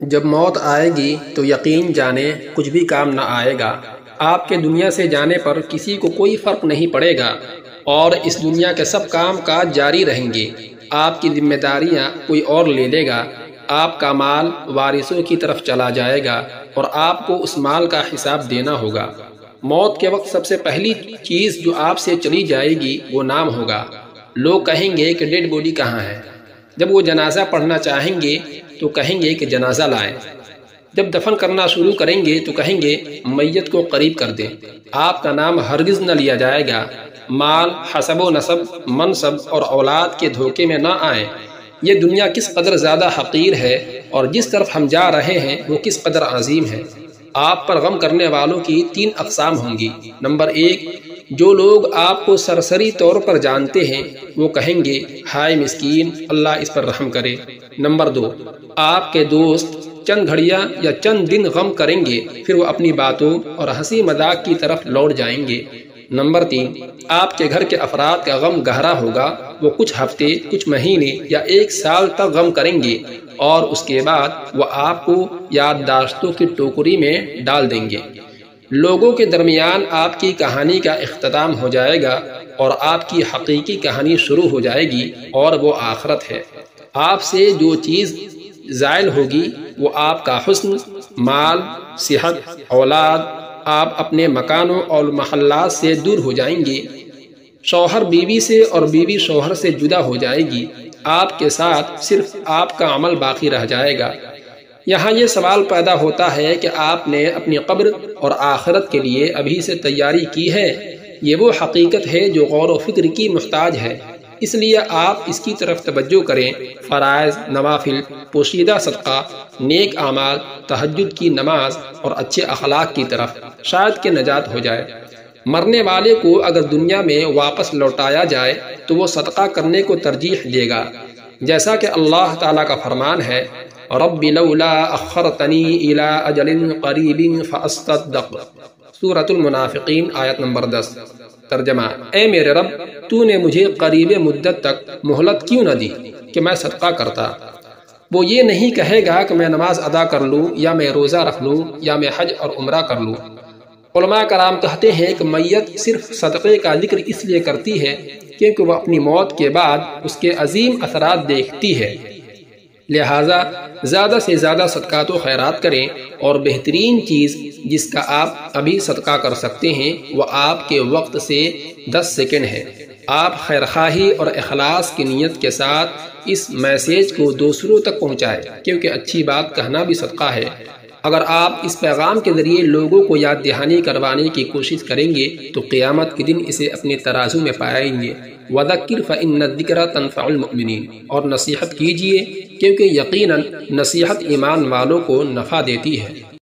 جب موت آئے گی تو یقین جانے کچھ بھی کام نہ آئے گا۔ آپ کے دنیا سے جانے پر کسی کو کوئی فرق نہیں پڑے گا اور اس دنیا کے سب کام کاج جاری رہیں گے۔ آپ کی ذمہ داریاں کوئی اور لے لے گا۔ آپ کا مال وارثوں کی طرف چلا جائے گا اور آپ کو اس مال کا حساب دینا ہوگا۔ موت کے وقت سب سے پہلی چیز جو آپ سے چلی جائے گی وہ نام ہوگا۔ لوگ کہیں گے کہ ڈیڈ باڈی کہاں ہے؟ جب وہ جنازہ پڑھنا چاہیں گے تو کہیں گے کہ جنازہ لائیں۔ جب دفن کرنا شروع کریں گے تو کہیں گے میت کو قریب کر دیں۔ آپ کا نام ہرگز نہ لیا جائے گا۔ مال، حسب و نسب، منصب اور اولاد کے دھوکے میں نہ آئیں۔ یہ دنیا کس قدر زیادہ حقیر ہے اور جس طرف ہم جا رہے ہیں وہ کس قدر عظیم ہے۔ آپ پر غم کرنے والوں کی 3 اقسام ہوں گی۔ نمبر 1، جو لوگ آپ کو سرسری طور پر جانتے ہیں وہ کہیں گے ہائے مسکین، اللہ اس پر رحم کرے۔ نمبر 2، آپ کے دوست چند گھڑیاں یا چند دن غم کریں گے، پھر وہ اپنی باتوں اور ہنسی مذاق کی طرف لوٹ جائیں گے۔ نمبر 3، آپ کے گھر کے افراد کا غم گہرا ہوگا، وہ کچھ ہفتے، کچھ مہینے یا 1 سال تک غم کریں گے اور اس کے بعد وہ آپ کو یادداشتوں کی ٹوکری میں ڈال دیں گے۔ لوگوں کے درمیان آپ کی کہانی کا اختتام ہو جائے گا اور آپ کی حقیقی کہانی شروع ہو جائے گی اور وہ آخرت ہے۔ آپ سے جو چیز زائل ہوگی وہ آپ کا حسن، مال، صحت، اولاد۔ آپ اپنے مکانوں اور محلات سے دور ہو جائیں گے۔ شوہر بیوی سے اور بیوی شوہر سے جدا ہو جائے گی۔ آپ کے ساتھ صرف آپ کا عمل باقی رہ جائے گا۔ یہاں یہ سوال پیدا ہوتا ہے کہ آپ نے اپنی قبر اور آخرت کے لیے ابھی سے تیاری کی ہے؟ یہ وہ حقیقت ہے جو غور و فکر کی محتاج ہے، اس لیے آپ اس کی طرف توجہ کریں۔ فرائض، نوافل، پوشیدہ صدقہ، نیک اعمال، تہجد کی نماز اور اچھے اخلاق کی طرف، شاید کہ نجات ہو جائے۔ مرنے والے کو اگر دنیا میں واپس لوٹایا جائے تو وہ صدقہ کرنے کو ترجیح دے گا، جیسا کہ اللہ تعالیٰ کا فرمان ہے رب لولا اخرتنی الی اجل قریب فاصدق، سورۃ المنافقین آیت نمبر 10۔ ترجمہ: اے میرے رب، تو نے مجھے قریب مدت تک مہلت کیوں نہ دی کہ میں صدقہ کرتا؟ وہ یہ نہیں کہے گا کہ میں نماز ادا کر لوں یا میں روزہ رکھ لوں یا میں حج اور عمرہ کر لوں۔ علماء کرام کہتے ہیں کہ میت صرف صدقے کا ذکر اس لیے کرتی ہے کیونکہ وہ اپنی موت کے بعد اس کے عظیم اثرات دیکھتی ہے، لہٰذا زیادہ سے زیادہ صدقات و خیرات کریں، اور بہترین چیز جس کا آپ ابھی صدقہ کر سکتے ہیں وہ آپ کے وقت سے 10 سیکنڈ ہے۔ آپ خیرخواہی اور اخلاص کی نیت کے ساتھ اس میسیج کو دوسروں تک پہنچائیں، کیونکہ اچھی بات کہنا بھی صدقہ ہے۔ اگر آپ اس پیغام کے ذریعے لوگوں کو یاد دہانی کروانے کی کوشش کریں گے تو قیامت کے دن اسے اپنے ترازو میں پائیں گے۔ وَذَكِّرْ فَإِنَّ الذِّكْرَىٰ تَنفَعُ الْمُؤْمِنِينَ، اور نصیحت کیجیے کیونکہ یقیناً نصیحت ایمان والوں کو نفع دیتی ہے۔